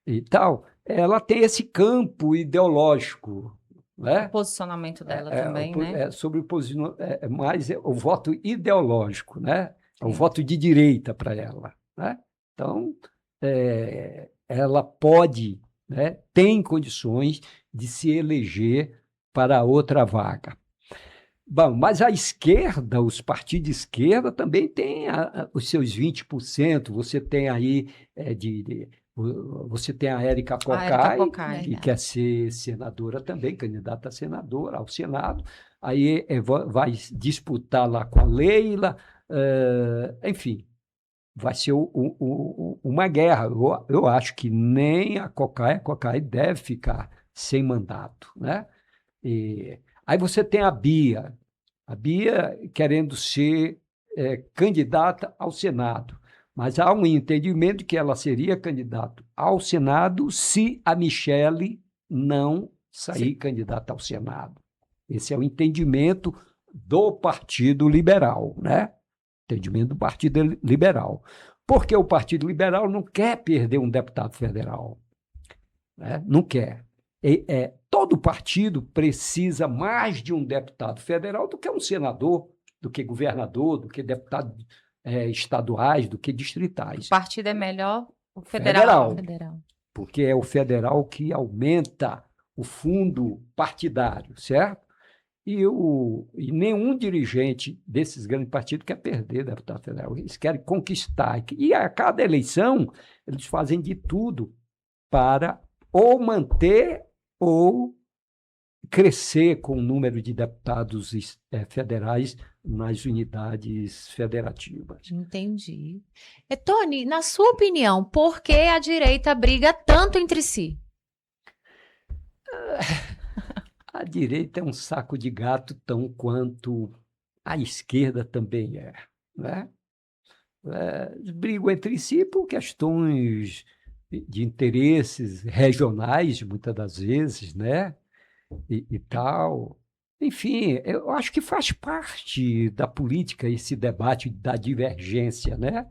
e tal, ela tem esse campo ideológico, né? O posicionamento dela também, né? Sobre o posicionamento, mais o voto ideológico, né? É o Sim. voto de direita para ela, né? Então, ela pode, né, tem condições de se eleger para outra vaga. Bom, mas a esquerda, os partidos de esquerda também têm os seus 20%. Você tem aí você tem a Érica Pocai, que quer ser senadora também, candidata a senadora ao Senado. Aí vai disputar lá com a Leila, enfim, vai ser uma guerra. Eu acho que nem a Pocai deve ficar sem mandato, né? Aí você tem a Bia querendo ser candidata ao Senado, mas há um entendimento de que ela seria candidata ao Senado se a Michele não sair candidata ao Senado. Esse é o entendimento do Partido Liberal, né? Entendimento do Partido Liberal. Porque o Partido Liberal não quer perder um deputado federal, né? Não quer. Todo partido precisa mais de um deputado federal do que um senador, do que governador, do que deputados estaduais, do que distritais. O partido é melhor, o federal. Porque é o federal que aumenta o fundo partidário, certo? E nenhum dirigente desses grandes partidos quer perder deputado federal. Eles querem conquistar. E a cada eleição, eles fazem de tudo para ou manter ou crescer com o número de deputados federais nas unidades federativas. Entendi. Tony, na sua opinião, por que a direita briga tanto entre si? A direita é um saco de gato tão quanto a esquerda também é, né? Brigam entre si por questões de interesses regionais, muitas das vezes, né? E tal. Enfim, eu acho que faz parte da política esse debate da divergência, né?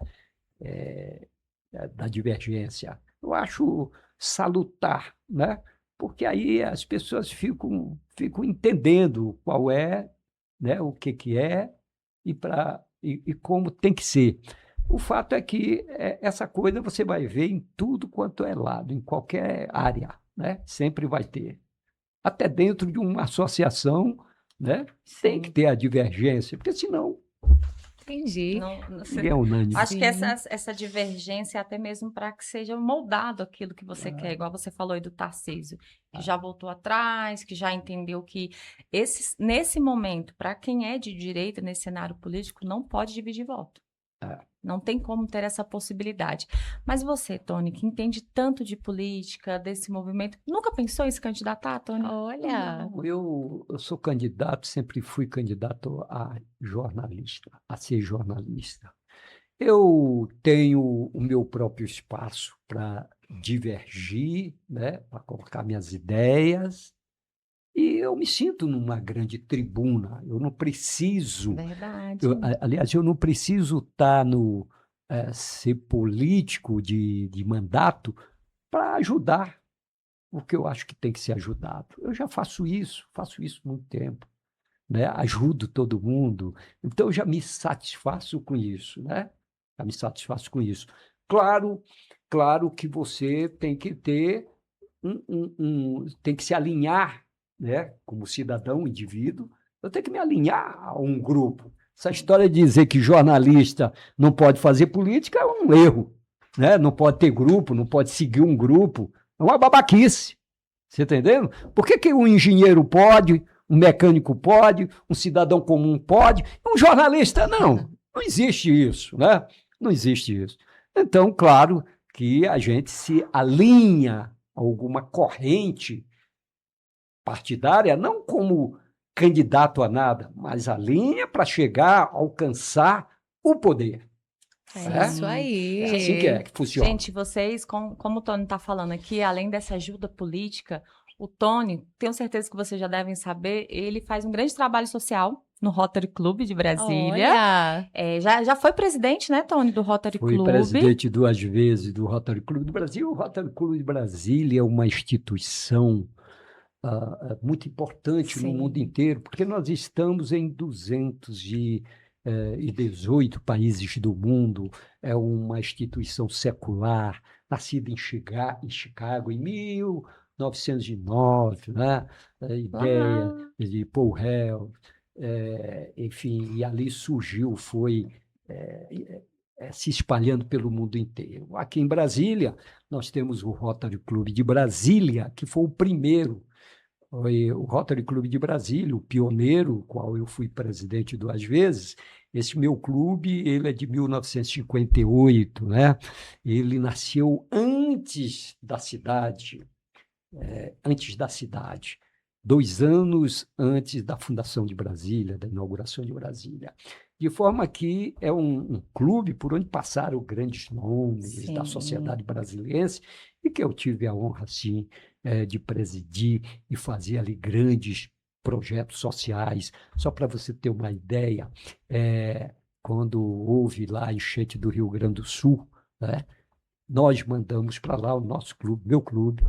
Da divergência. Eu acho salutar, né? Porque aí as pessoas ficam entendendo qual é, né, o que é e como tem que ser. O fato é que essa coisa você vai ver em tudo quanto é lado, em qualquer área, né? Sempre vai ter. Até dentro de uma associação, né? Tem que ter a divergência, porque senão Entendi. é unânime. Acho que essa divergência até mesmo para que seja moldado aquilo que você quer, igual você falou aí do Tarcísio, que já voltou atrás, que já entendeu que nesse momento, para quem é de direita, nesse cenário político, não pode dividir voto. Não tem como ter essa possibilidade. Mas você, Tony, que entende tanto de política, desse movimento, nunca pensou em se candidatar, Tony? Olha. Não, eu sou candidato, sempre fui candidato a ser jornalista. Eu tenho o meu próprio espaço para divergir, né, para colocar minhas ideias, e eu me sinto numa grande tribuna. Eu não preciso. Verdade. Aliás, eu não preciso estar ser político de mandato para ajudar o que eu acho que tem que ser ajudado. Eu já faço isso há muito tempo, né? Ajudo todo mundo. Então, eu já me satisfaço com isso, né? Já me satisfaço com isso. Claro que você tem que ter tem que se alinhar, né? Como cidadão, indivíduo, eu tenho que me alinhar a um grupo. Essa história de dizer que jornalista não pode fazer política é um erro, né? Não pode ter grupo, não pode seguir um grupo. É uma babaquice. Você entendendo? Por que um engenheiro pode, um mecânico pode, um cidadão comum pode, um jornalista não? Não existe isso, né? Não existe isso. Então, claro que a gente se alinha a alguma corrente partidária, não como candidato a nada, mas alinha para chegar a alcançar o poder. Isso aí. É assim que funciona. Gente, vocês, como o Tony está falando aqui, além dessa ajuda política, o Tony, tenho certeza que vocês já devem saber, ele faz um grande trabalho social no Rotary Club de Brasília. Já foi presidente, né, Tony, do Rotary Club? Fui presidente 2 vezes do Rotary Club do Brasil. O Rotary Club de Brasília é uma instituição muito importante no mundo inteiro, porque nós estamos em 218 países do mundo. É uma instituição secular, nascida em Chicago em 1909, né? A ideia de Paul Hell, enfim, e ali surgiu, foi se espalhando pelo mundo inteiro. Aqui em Brasília, nós temos o Rotary Club de Brasília, que foi o primeiro. Foi o Rotary Club de Brasília, o pioneiro, qual eu fui presidente 2 vezes. Esse meu clube, ele é de 1958, né? Ele nasceu antes da cidade, 2 anos antes da fundação de Brasília, da inauguração de Brasília. De forma que é um clube por onde passaram grandes nomes da Sim. sociedade brasileira e que eu tive a honra, sim, de presidir e fazer ali grandes projetos sociais. Só para você ter uma ideia, quando houve lá a enchente do Rio Grande do Sul, né, nós mandamos para lá, o nosso clube, meu clube,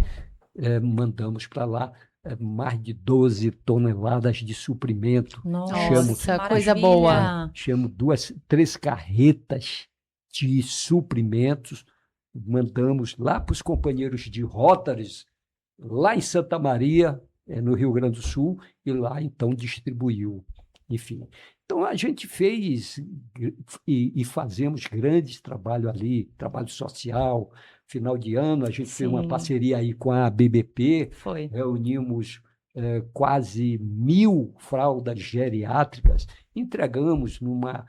mandamos para lá mais de 12 toneladas de suprimento. Nossa, Nossa, coisa boa. maravilha. Chamo 3 carretas de suprimentos, mandamos lá para os companheiros de Rotaries, lá em Santa Maria, no Rio Grande do Sul, e lá então distribuiu. Enfim, então a gente fez e fazemos grandes trabalho ali, trabalho social. Final de ano, a gente fez uma Sim. parceria aí com a BBP, Foi. reunimos quase 1.000 fraldas geriátricas, entregamos numa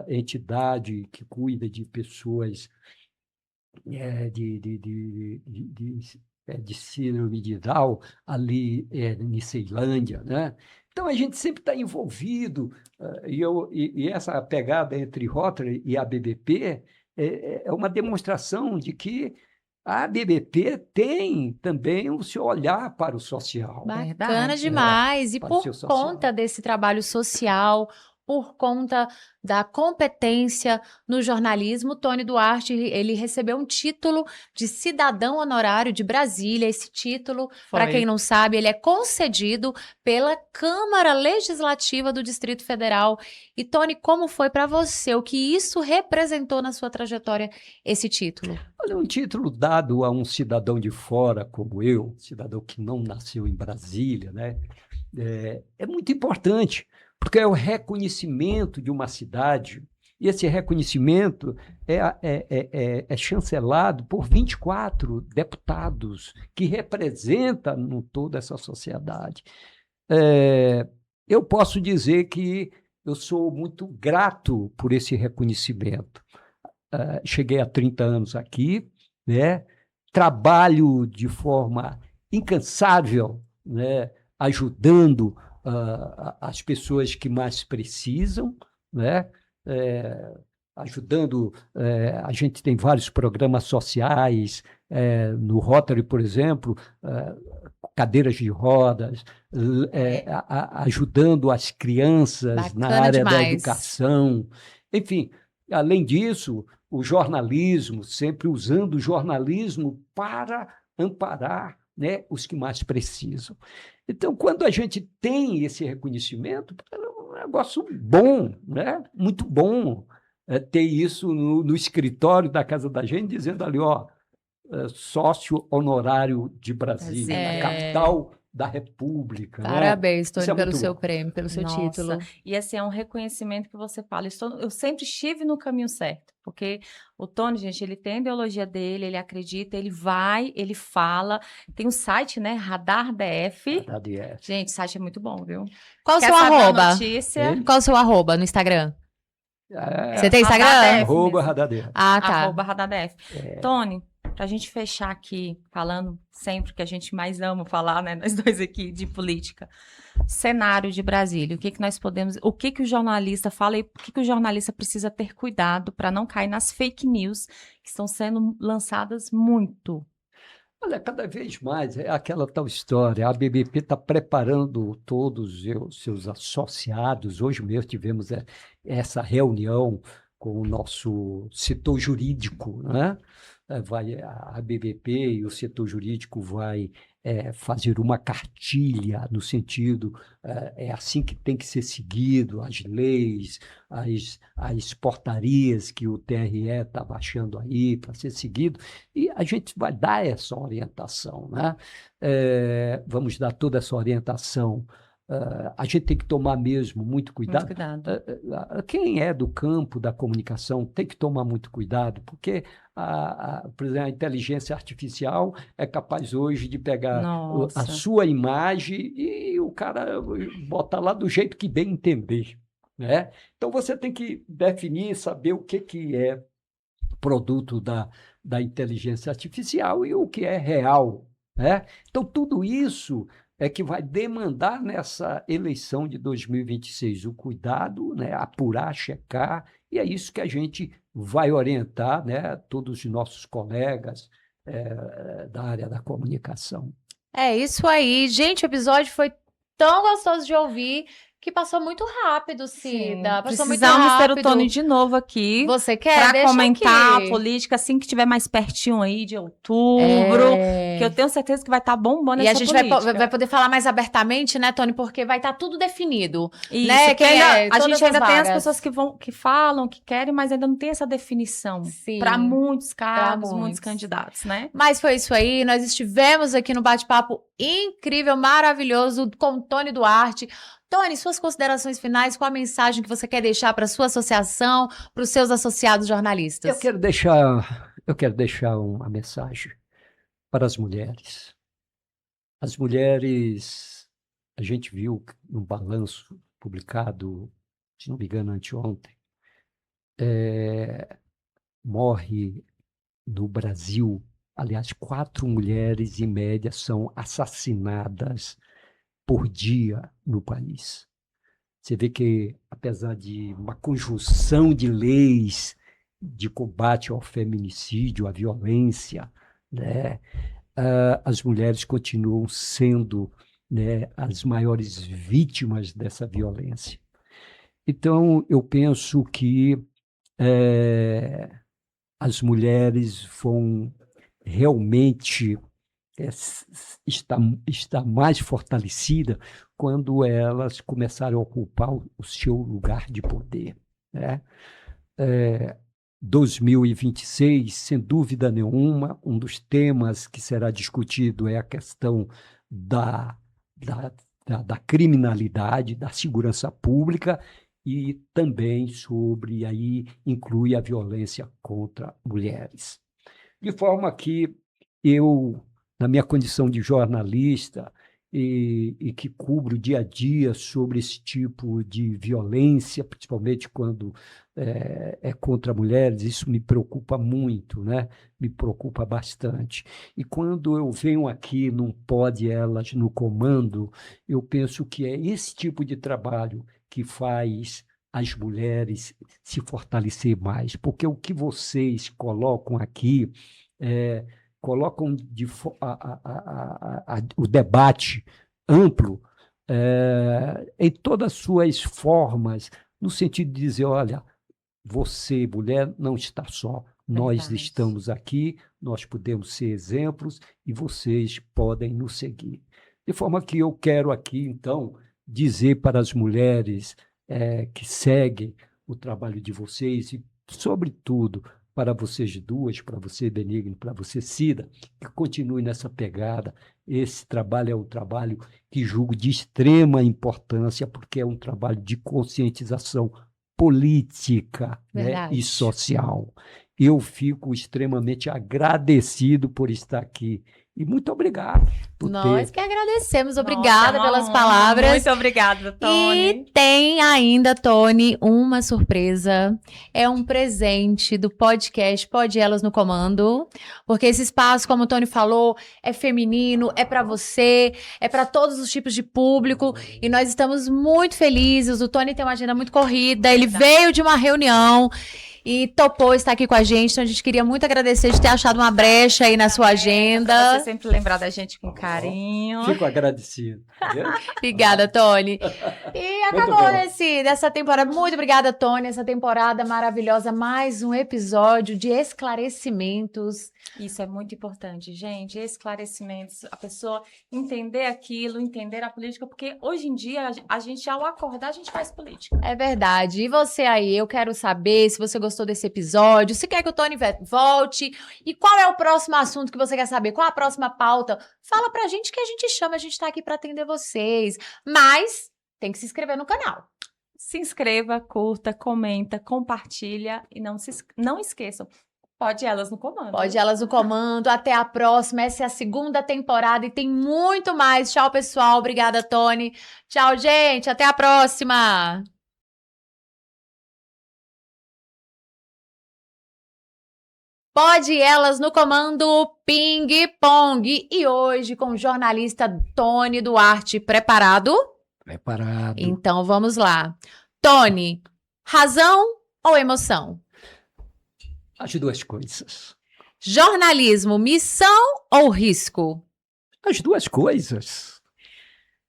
entidade que cuida de pessoas de síndrome de Down, ali em Ceilândia, né? Então, a gente sempre está envolvido, e essa pegada entre Rotary e a BBP é uma demonstração de que a BBP tem também o seu olhar para o social. Bacana Verdade. demais. E para o por seu social. conta desse trabalho social, por conta da competência no jornalismo, Tony Duarte, ele recebeu um título de cidadão honorário de Brasília. Esse título, para Foi. quem não sabe, ele é concedido pela Câmara Legislativa do Distrito Federal. E Tony, como foi para você? O que isso representou na sua trajetória, esse título? Olha, um título dado a um cidadão de fora como eu, cidadão que não nasceu em Brasília, né? É muito importante, porque é o reconhecimento de uma cidade, e esse reconhecimento é chancelado por 24 deputados que representam toda essa sociedade. Eu posso dizer que eu sou muito grato por esse reconhecimento. Cheguei há 30 anos aqui, né? Trabalho de forma incansável, né? Ajudando as pessoas que mais precisam, né? Ajudando, a gente tem vários programas sociais, no Rotary, por exemplo, cadeiras de rodas, ajudando as crianças na Bacana área da demais. educação. Enfim, além disso, o jornalismo, sempre usando o jornalismo para amparar, né, os que mais precisam. Então, quando a gente tem esse reconhecimento, é um negócio bom, né? Muito bom ter isso no escritório da casa da gente, dizendo ali, ó, sócio honorário de Brasília, da capital da República. Parabéns, Né? Tony, Isso é pelo muito seu bom. prêmio, pelo seu Nossa, título. E assim, é um reconhecimento que você fala. Eu sempre estive no caminho certo, porque o Tony, gente, ele tem a ideologia dele, ele acredita, ele vai, ele fala. Tem um site, né? Radar DF. ADS. Gente, o site é muito bom, viu? Qual o Quer seu saber a arroba? notícia? Ele? Qual o seu arroba no Instagram? Você tem Radar Instagram? DF Arroba mesmo. Radadeira. Ah, tá. Arroba Radar DF. Tony, pra gente fechar aqui, falando sempre que a gente mais ama falar, né? Nós dois aqui, de política. Cenário de Brasília. O que que nós podemos... O que que o jornalista fala e o que que o jornalista precisa ter cuidado para não cair nas fake news que estão sendo lançadas muito? Olha, cada vez mais é aquela tal história. A BBP está preparando todos os seus associados. Hoje mesmo tivemos essa reunião com o nosso setor jurídico, né? A BBP e o setor jurídico vai fazer uma cartilha no sentido, é assim que tem que ser seguido, as leis, as portarias que o TRE está baixando aí para ser seguido, e a gente vai dar essa orientação, né? Vamos dar toda essa orientação. A gente tem que tomar mesmo muito cuidado. Muito cuidado. Quem é do campo da comunicação tem que tomar muito cuidado, porque por exemplo, a inteligência artificial é capaz hoje de pegar a Nossa. sua imagem e o cara botar lá do jeito que bem entender, né? Então você tem que definir, saber o que é produto da inteligência artificial e o que é real, né? Então tudo isso é que vai demandar nessa eleição de 2026 o cuidado, né, apurar, checar, e é isso que a gente vai orientar, né, todos os nossos colegas da área da comunicação. É isso aí. Gente, o episódio foi tão gostoso de ouvir que passou muito rápido, Cida. Passou muito Precisamos ter o rápido. Tony de novo aqui. Você quer? Para Deixa comentar aqui. a política assim que tiver mais pertinho aí de outubro, que eu tenho certeza que vai estar bombando E a essa gente política. vai poder falar mais abertamente, né, Tony? Porque vai estar tudo definido. Isso, né? porque Quem ainda, é, a todas gente ainda tem as vagas. pessoas que falam, que querem, mas ainda não tem essa definição Sim, para muitos cargos, muitos. muitos candidatos, né? Mas foi isso aí. Nós estivemos aqui no bate-papo incrível, maravilhoso com Tony Duarte. Tony, suas considerações finais, qual a mensagem que você quer deixar para a sua associação, para os seus associados jornalistas? Eu quero deixar uma mensagem para as mulheres. As mulheres, a gente viu no balanço publicado, se não me engano, anteontem, morre no Brasil, aliás, 4 mulheres em média são assassinadas por dia no país. Você vê que, apesar de uma conjunção de leis de combate ao feminicídio, à violência, né, as mulheres continuam sendo, né, as maiores vítimas dessa violência. Então, eu penso que as mulheres vão realmente estar mais fortalecida quando elas começarem a ocupar o seu lugar de poder, né? 2026, sem dúvida nenhuma, um dos temas que será discutido é a questão da criminalidade, da segurança pública e também sobre, aí inclui a violência contra mulheres. De forma que eu, na minha condição de jornalista e que cubro dia a dia sobre esse tipo de violência, principalmente quando é contra mulheres, isso me preocupa muito, né? Me preocupa bastante. E quando eu venho aqui num Pode Elas no Comando, eu penso que é esse tipo de trabalho que faz as mulheres se fortalecer mais, porque o que vocês colocam aqui colocam o debate amplo em todas as suas formas, no sentido de dizer, olha, você, mulher, não está só, nós Verdade. estamos aqui, nós podemos ser exemplos e vocês podem nos seguir. De forma que eu quero aqui, então, dizer para as mulheres que seguem o trabalho de vocês e, sobretudo, para vocês duas, para você, Benigno, para você, Cida, que continue nessa pegada. Esse trabalho é um trabalho que julgo de extrema importância, porque é um trabalho de conscientização política, né, e social. Eu fico extremamente agradecido por estar aqui. E muito obrigado por Nós ter... que agradecemos. Obrigada Nossa, pelas palavras. Muito obrigada, Tony. E tem ainda, Tony, uma surpresa. É um presente do podcast Pode Elas no Comando, porque esse espaço, como o Tony falou, é feminino, é para você, é para todos os tipos de público, e nós estamos muito felizes. O Tony tem uma agenda muito corrida, ele veio de uma reunião e topou estar aqui com a gente, então a gente queria muito agradecer de ter achado uma brecha aí na sua Pra agenda. você sempre lembrar da gente com carinho. Fico agradecido. Obrigada, Tony. E acabou bom. dessa temporada. Muito obrigada, Tony. Essa temporada maravilhosa. Mais um episódio de esclarecimentos. Isso é muito importante, gente. Esclarecimentos, a pessoa entender aquilo, entender a política, porque hoje em dia, a gente, ao acordar, a gente faz política. É verdade. E você aí, eu quero saber se você gostou desse episódio, se quer que o Tony volte, e qual é o próximo assunto que você quer saber, qual a próxima pauta. Fala pra gente que a gente chama, a gente tá aqui pra atender vocês. Mas tem que se inscrever no canal. Se inscreva, curta, comenta, compartilha e não esqueçam, Pode Elas no Comando. Pode Elas no Comando. Até a próxima. Essa é a segunda temporada e tem muito mais. Tchau, pessoal. Obrigada, Tony. Tchau, gente. Até a próxima. Pode Elas no Comando Ping Pong. E hoje com o jornalista Tony Duarte. Preparado? Preparado. Então vamos lá. Tony, razão ou emoção? As duas coisas. Jornalismo, missão ou risco? As duas coisas.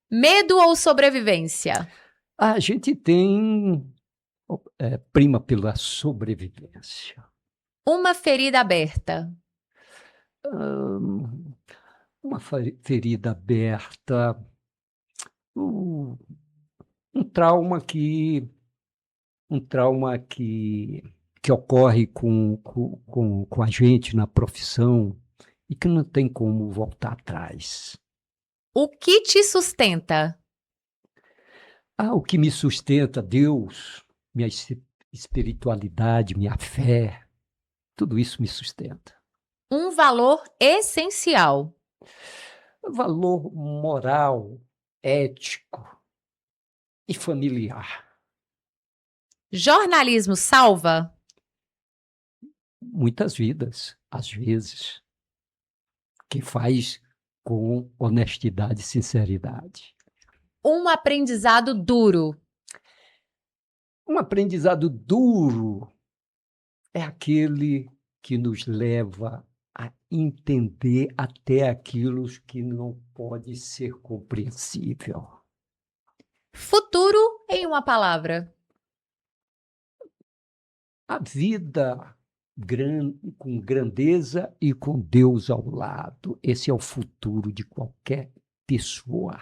Medo ou sobrevivência? A gente tem prima pela sobrevivência. Uma ferida aberta. Uma ferida aberta, um trauma que ocorre com a gente na profissão e que não tem como voltar atrás. O que te sustenta? O que me sustenta, Deus, minha espiritualidade, minha fé, tudo isso me sustenta. Um valor essencial. Valor moral, ético e familiar. Jornalismo salva? Muitas vidas, às vezes, que faz com honestidade e sinceridade. Um aprendizado duro. Um aprendizado duro é aquele que nos leva a entender até aquilo que não pode ser compreensível. Futuro em uma palavra. A vida com grandeza e com Deus ao lado. Esse é o futuro de qualquer pessoa.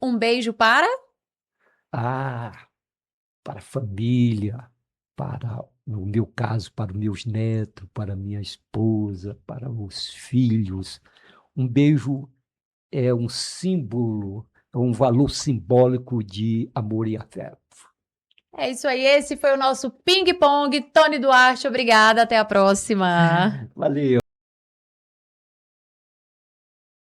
Um beijo para? Para a família, no meu caso, para os meus netos, para minha esposa, para os filhos. Um beijo é um símbolo, é um valor simbólico de amor e afeto. É isso aí, esse foi o nosso Ping Pong. Tony Duarte, obrigada, até a próxima. Valeu.